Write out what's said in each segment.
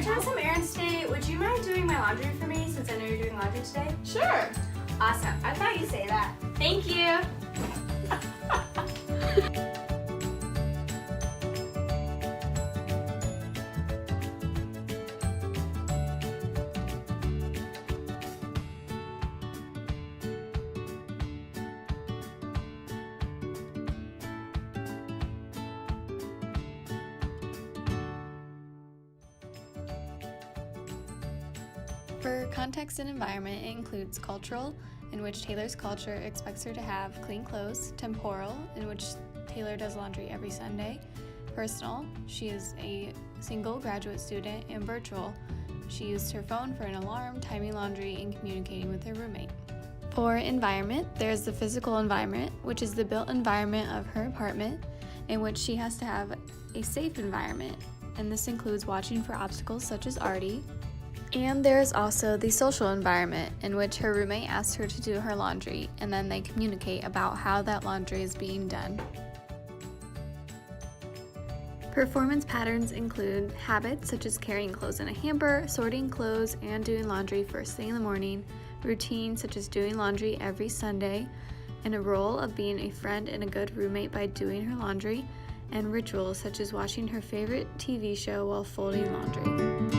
to run some errands today. Would you mind doing my laundry for me since I know you're doing laundry today? Sure. Awesome. I thought you'd say that. Thank you. For context and environment, it includes cultural, in which Taylor's culture expects her to have clean clothes; temporal, in which Taylor does laundry every Sunday; personal, she is a single graduate student; and virtual, she used her phone for an alarm, timing laundry, and communicating with her roommate. For environment, there's the physical environment, which is the built environment of her apartment, in which she has to have a safe environment, and this includes watching for obstacles such as Artie. And there is also the social environment, in which her roommate asks her to do her laundry, and then they communicate about how that laundry is being done. Performance patterns include habits such as carrying clothes in a hamper, sorting clothes, and doing laundry first thing in the morning, routines such as doing laundry every Sunday, and a role of being a friend and a good roommate by doing her laundry, and rituals such as watching her favorite TV show while folding laundry.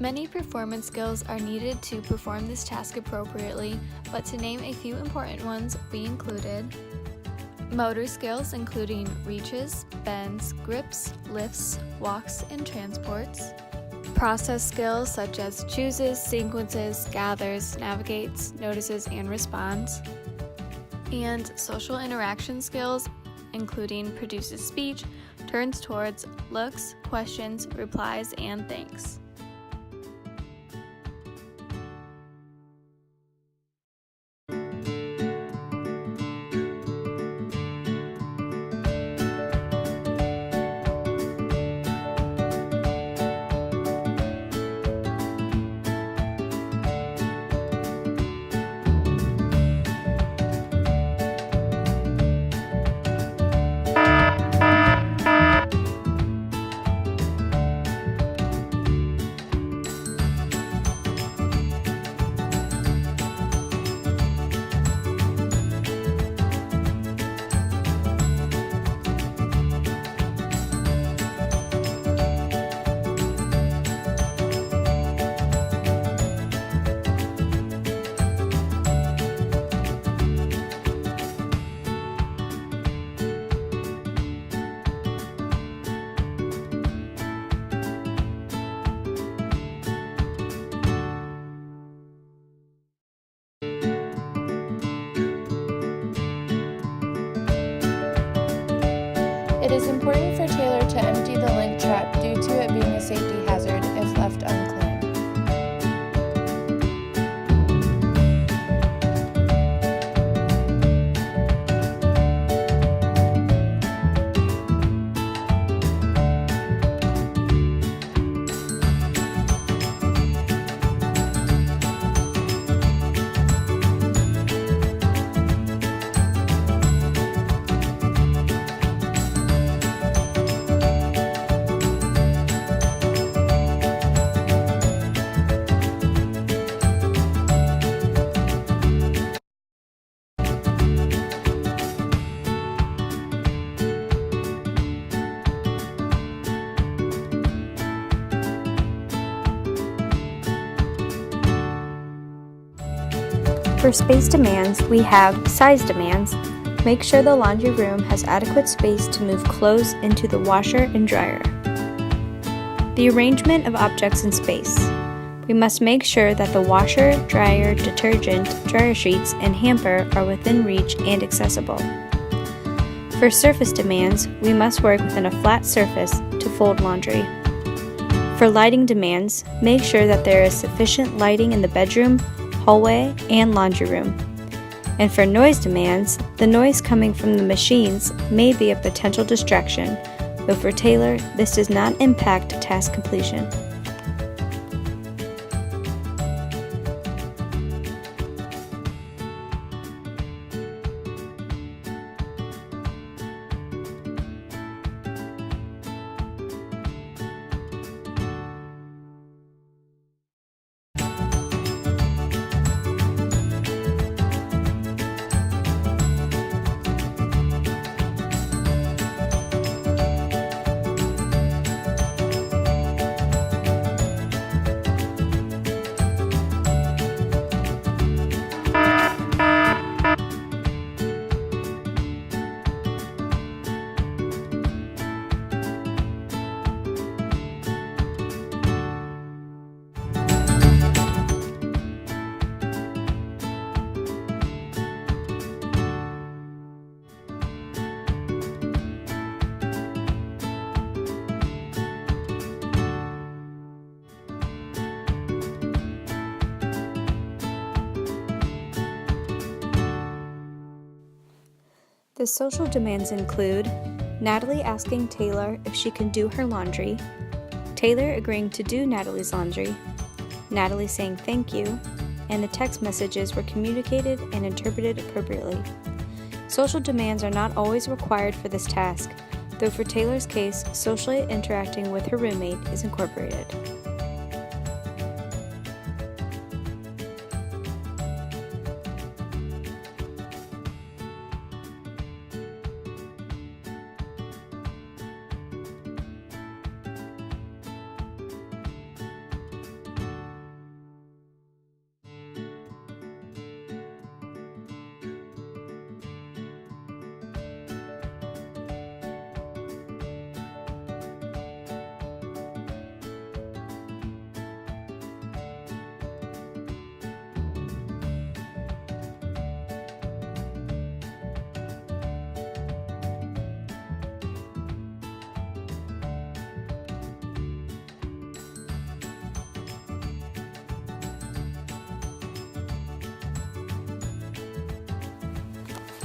Many performance skills are needed to perform this task appropriately, but to name a few important ones, we included motor skills including reaches, bends, grips, lifts, walks, and transports; process skills such as chooses, sequences, gathers, navigates, notices, and responds; and social interaction skills including produces speech, turns towards, looks, questions, replies, and thinks. It is important for Taylor to empty the lint trap due to it being a safety hazard if left unclean. For space demands, we have size demands. Make sure the laundry room has adequate space to move clothes into the washer and dryer. The arrangement of objects in space. We must make sure that the washer, dryer, detergent, dryer sheets, and hamper are within reach and accessible. For surface demands, we must work within a flat surface to fold laundry. For lighting demands, make sure that there is sufficient lighting in the bedroom, hallway, and laundry room. And for noise demands, the noise coming from the machines may be a potential distraction, but for Taylor, this does not impact task completion. The social demands include Natalie asking Taylor if she can do her laundry, Taylor agreeing to do Natalie's laundry, Natalie saying thank you, and the text messages were communicated and interpreted appropriately. Social demands are not always required for this task, though for Taylor's case, socially interacting with her roommate is incorporated.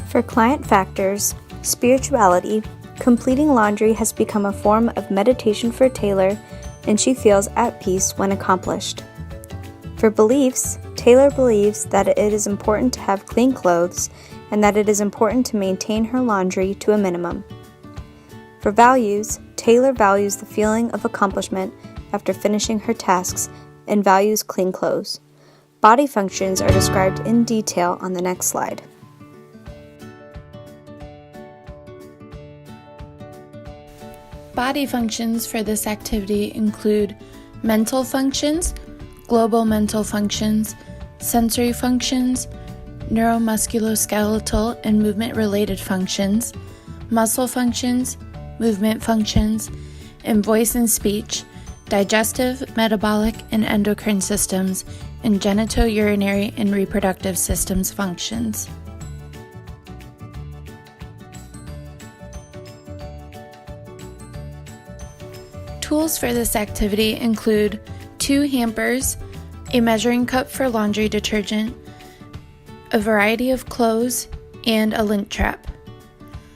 For client factors, spirituality, completing laundry has become a form of meditation for Taylor, and she feels at peace when accomplished. For beliefs, Taylor believes that it is important to have clean clothes and that it is important to maintain her laundry to a minimum. For values, Taylor values the feeling of accomplishment after finishing her tasks and values clean clothes. Body functions are described in detail on the next slide. Body functions for this activity include mental functions, global mental functions, sensory functions, neuromusculoskeletal and movement-related functions, muscle functions, movement functions, and voice and speech, digestive, metabolic, and endocrine systems, and genitourinary and reproductive systems functions. Tools for this activity include 2 hampers, a measuring cup for laundry detergent, a variety of clothes, and a lint trap.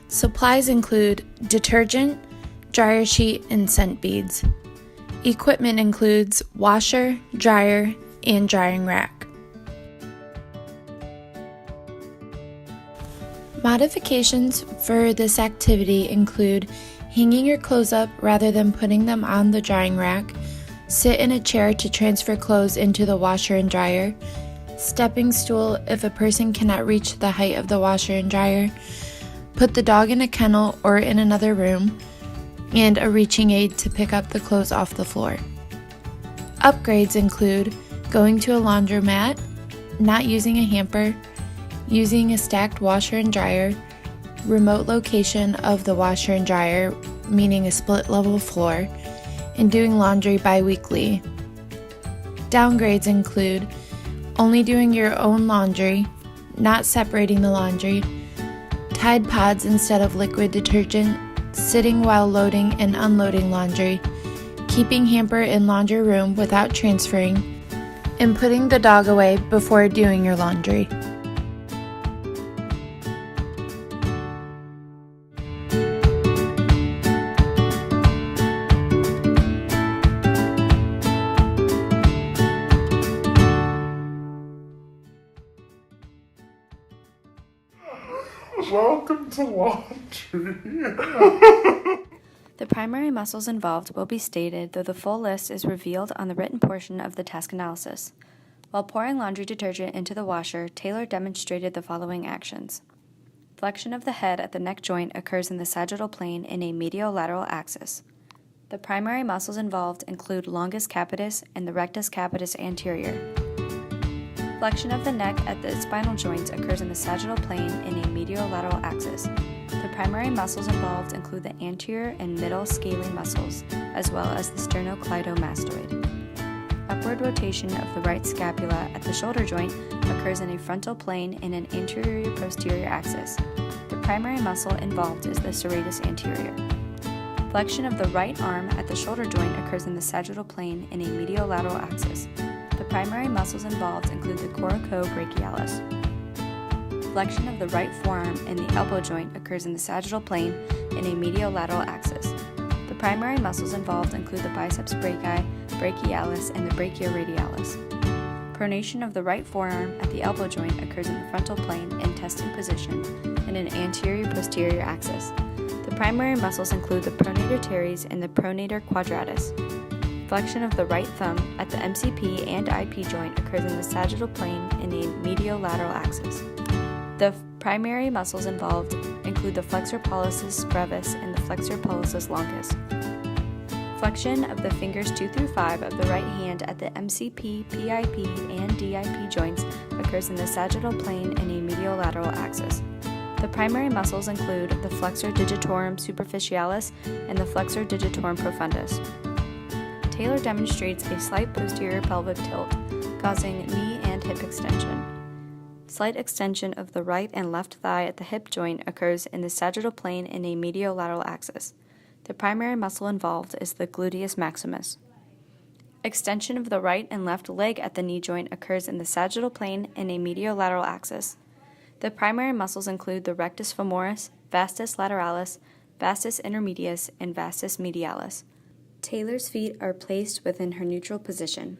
Supplies include detergent, dryer sheet, and scent beads. Equipment includes washer, dryer, and drying rack. Modifications for this activity include hanging your clothes up rather than putting them on the drying rack, sit in a chair to transfer clothes into the washer and dryer, stepping stool if a person cannot reach the height of the washer and dryer, put the dog in a kennel or in another room, and a reaching aid to pick up the clothes off the floor. Upgrades include going to a laundromat, not using a hamper, using a stacked washer and dryer, remote location of the washer and dryer, meaning a split level floor, and doing laundry bi-weekly. Downgrades include only doing your own laundry, not separating the laundry, Tide Pods instead of liquid detergent, sitting while loading and unloading laundry, keeping hamper in laundry room without transferring, and putting the dog away before doing your laundry. Welcome to laundry. The primary muscles involved will be stated, though the full list is revealed on the written portion of the task analysis. While pouring laundry detergent into the washer, Taylor demonstrated the following actions. Flexion of the head at the neck joint occurs in the sagittal plane in a medial-lateral axis. The primary muscles involved include longus capitis and the rectus capitis anterior. Flexion of the neck at the spinal joints occurs in the sagittal plane in a medial-lateral axis. The primary muscles involved include the anterior and middle scalene muscles, as well as the sternocleidomastoid. Upward rotation of the right scapula at the shoulder joint occurs in a frontal plane in an anterior-posterior axis. The primary muscle involved is the serratus anterior. Flexion of the right arm at the shoulder joint occurs in the sagittal plane in a medial-lateral axis. The primary muscles involved include the coracobrachialis. Flexion of the right forearm in the elbow joint occurs in the sagittal plane in a medial-lateral axis. The primary muscles involved include the biceps brachii, brachialis, and the brachioradialis. Pronation of the right forearm at the elbow joint occurs in the frontal plane in testing position in an anterior-posterior axis. The primary muscles include the pronator teres and the pronator quadratus. Flexion of the right thumb at the MCP and IP joint occurs in the sagittal plane in a medial-lateral axis. The primary muscles involved include the flexor pollicis brevis and the flexor pollicis longus. Flexion of the fingers 2 through 5 of the right hand at the MCP, PIP, and DIP joints occurs in the sagittal plane in a medial-lateral axis. The primary muscles include the flexor digitorum superficialis and the flexor digitorum profundus. Taylor demonstrates a slight posterior pelvic tilt, causing knee and hip extension. Slight extension of the right and left thigh at the hip joint occurs in the sagittal plane in a medial-lateral axis. The primary muscle involved is the gluteus maximus. Extension of the right and left leg at the knee joint occurs in the sagittal plane in a medial-lateral axis. The primary muscles include the rectus femoris, vastus lateralis, vastus intermedius, and vastus medialis. Taylor's feet are placed within her neutral position.